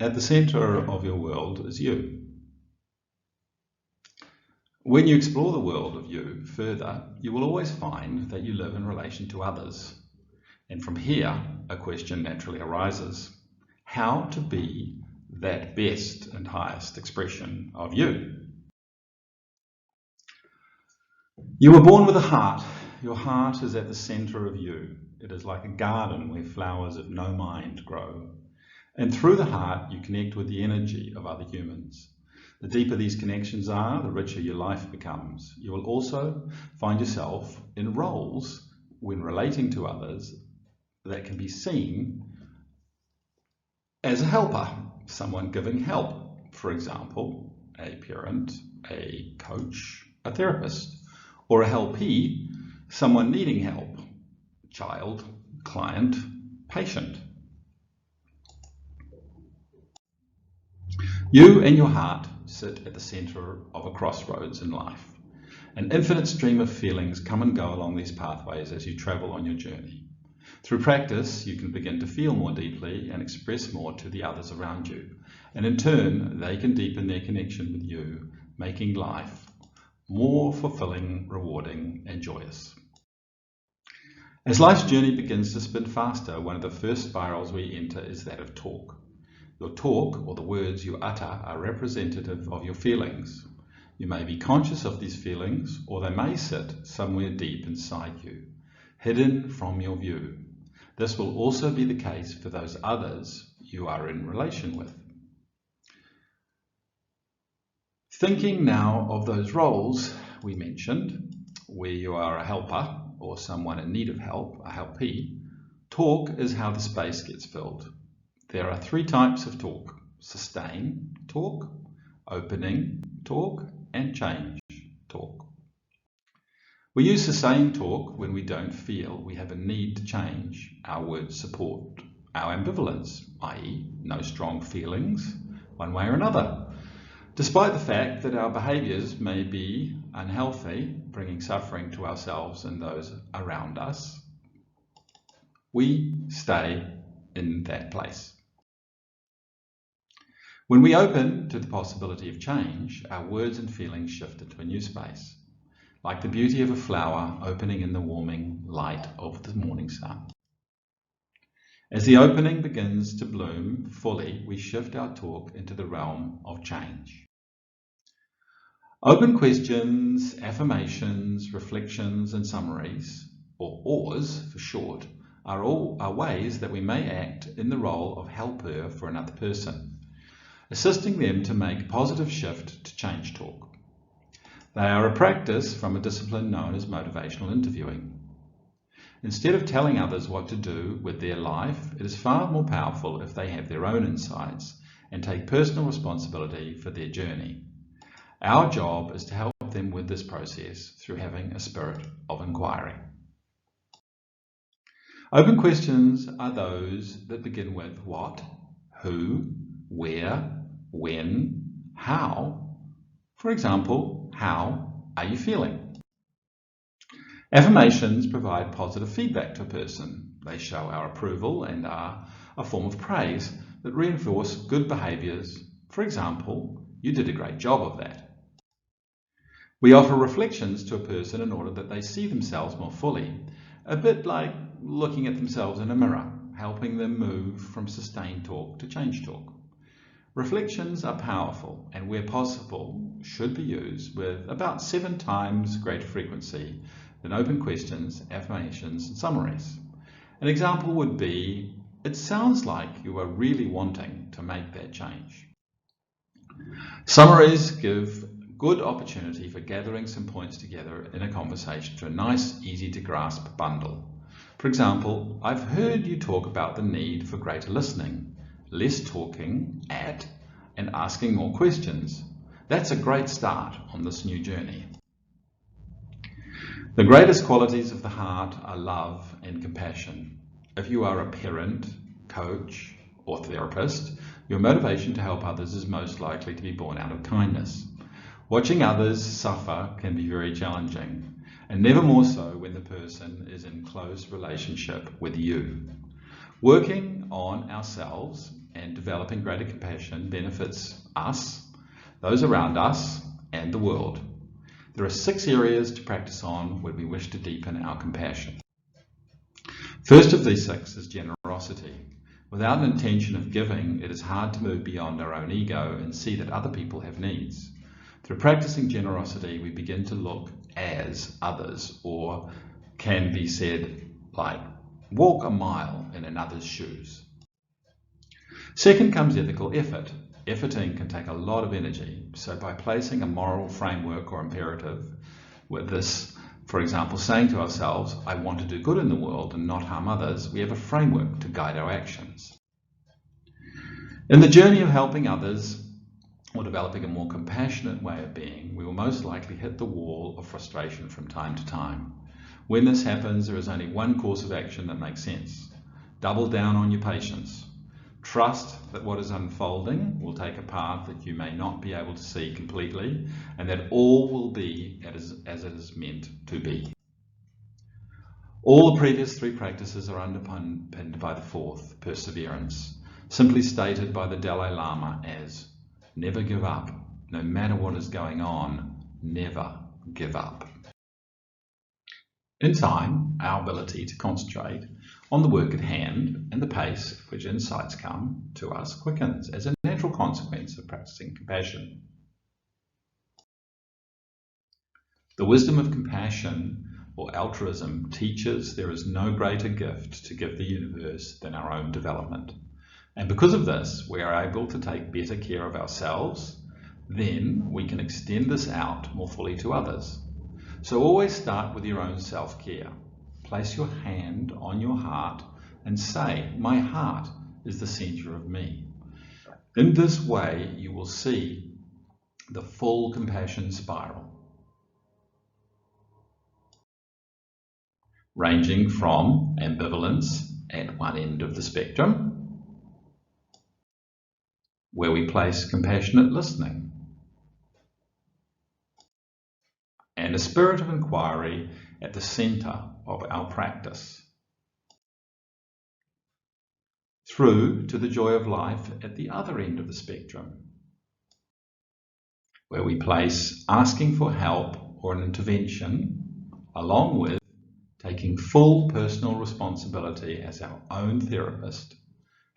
At the center of your world is you. When you explore the world of you further, you will always find that you live in relation to others. And from here, a question naturally arises: how to be that best and highest expression of you? You were born with a heart. Your heart is at the center of you. It is like a garden where flowers of no mind grow. And through the heart, you connect with the energy of other humans. The deeper these connections are, the richer your life becomes. You will also find yourself in roles when relating to others that can be seen as a helper, someone giving help. For example, a parent, a coach, a therapist, or a helpee, someone needing help, child, client, patient. You and your heart sit at the center of a crossroads in life. An infinite stream of feelings come and go along these pathways as you travel on your journey. Through practice, you can begin to feel more deeply and express more to the others around you. And in turn, they can deepen their connection with you, making life more fulfilling, rewarding, and joyous. As life's journey begins to spin faster, one of the first spirals we enter is that of talk. Your talk, or the words you utter, are representative of your feelings. You may be conscious of these feelings, or they may sit somewhere deep inside you, hidden from your view. This will also be the case for those others you are in relation with. Thinking now of those roles we mentioned, where you are a helper or someone in need of help, a helpee, talk is how the space gets filled. There are 3 types of talk: sustain talk, opening talk, and change talk. We use sustain talk when we don't feel we have a need to change. Our words support our ambivalence, i.e. no strong feelings one way or another. Despite the fact that our behaviours may be unhealthy, bringing suffering to ourselves and those around us, we stay in that place. When we open to the possibility of change, our words and feelings shift into a new space, like the beauty of a flower opening in the warming light of the morning sun. As the opening begins to bloom fully, we shift our talk into the realm of change. Open questions, affirmations, reflections, and summaries, or ORs for short, are ways that we may act in the role of helper for another person, assisting them to make a positive shift to change talk. They are a practice from a discipline known as Motivational Interviewing. Instead of telling others what to do with their life, it is far more powerful if they have their own insights and take personal responsibility for their journey. Our job is to help them with this process through having a spirit of inquiry. Open questions are those that begin with what, who, where, when, how. For example, how are you feeling? Affirmations provide positive feedback to a person. They show our approval and are a form of praise that reinforce good behaviours. For example, you did a great job of that. We offer reflections to a person in order that they see themselves more fully, a bit like looking at themselves in a mirror, helping them move from sustained talk to change talk. Reflections are powerful and, where possible, should be used with about 7 times greater frequency than open questions, affirmations, and summaries. An example would be, it sounds like you are really wanting to make that change. Summaries give good opportunity for gathering some points together in a conversation to a nice, easy to grasp bundle. For example, I've heard you talk about the need for greater listening, less talking at, and asking more questions. That's a great start on this new journey. The greatest qualities of the heart are love and compassion. If you are a parent, coach, or therapist, your motivation to help others is most likely to be born out of kindness. Watching others suffer can be very challenging, and never more so when the person is in close relationship with you. Working on ourselves and developing greater compassion benefits us, those around us, and the world. There are 6 areas to practice on when we wish to deepen our compassion. First of these 6 is generosity. Without an intention of giving, it is hard to move beyond our own ego and see that other people have needs. Through practicing generosity, we begin to look as others, or can be said like walk a mile in another's shoes. Second comes ethical effort. Efforting can take a lot of energy, so by placing a moral framework or imperative with this, for example, saying to ourselves, I want to do good in the world and not harm others, we have a framework to guide our actions. In the journey of helping others or developing a more compassionate way of being, we will most likely hit the wall of frustration from time to time. When this happens, there is only one course of action that makes sense. Double down on your patience. Trust that what is unfolding will take a path that you may not be able to see completely, and that all will be as it is meant to be. All the previous 3 practices are underpinned by the 4th, perseverance, simply stated by the Dalai Lama as, never give up, no matter what is going on, never give up. In time, our ability to concentrate on the work at hand and the pace at which insights come to us quickens as a natural consequence of practicing compassion. The wisdom of compassion or altruism teaches there is no greater gift to give the universe than our own development. And because of this, we are able to take better care of ourselves, then we can extend this out more fully to others. So always start with your own self-care. Place your hand on your heart and say, my heart is the center of me. In this way, you will see the full compassion spiral, ranging from ambivalence at one end of the spectrum, where we place compassionate listening, and a spirit of inquiry at the center of our practice, through to the joy of life at the other end of the spectrum, where we place asking for help or an intervention, along with taking full personal responsibility as our own therapist,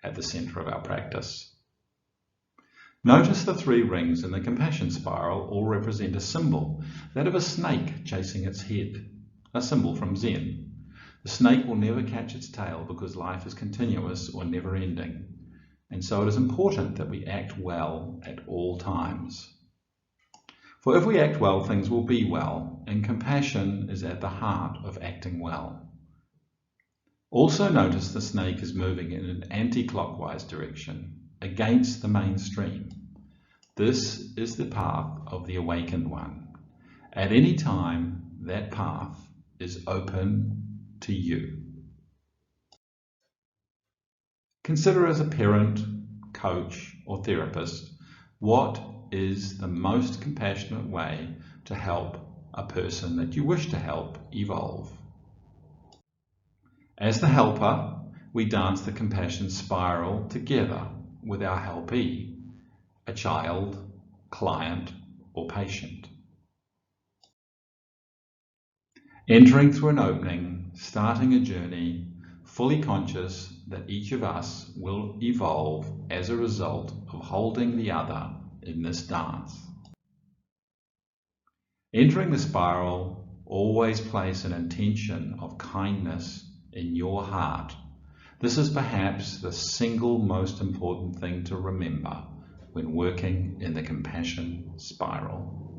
at the center of our practice. Notice the 3 rings in the compassion spiral all represent a symbol, that of a snake chasing its head, a symbol from Zen. The snake will never catch its tail because life is continuous or never-ending, and so it is important that we act well at all times. For if we act well, things will be well, and compassion is at the heart of acting well. Also notice the snake is moving in an anti-clockwise direction, against the mainstream. This is the path of the awakened one. At any time, that path is open to you. Consider as a parent, coach, or therapist, what is the most compassionate way to help a person that you wish to help evolve. As the helper, we dance the compassion spiral together with our helpee, a child, client, or patient. Entering through an opening, starting a journey, fully conscious that each of us will evolve as a result of holding the other in this dance. Entering the spiral, always place an intention of kindness in your heart. This is perhaps the single most important thing to remember when working in the compassion spiral.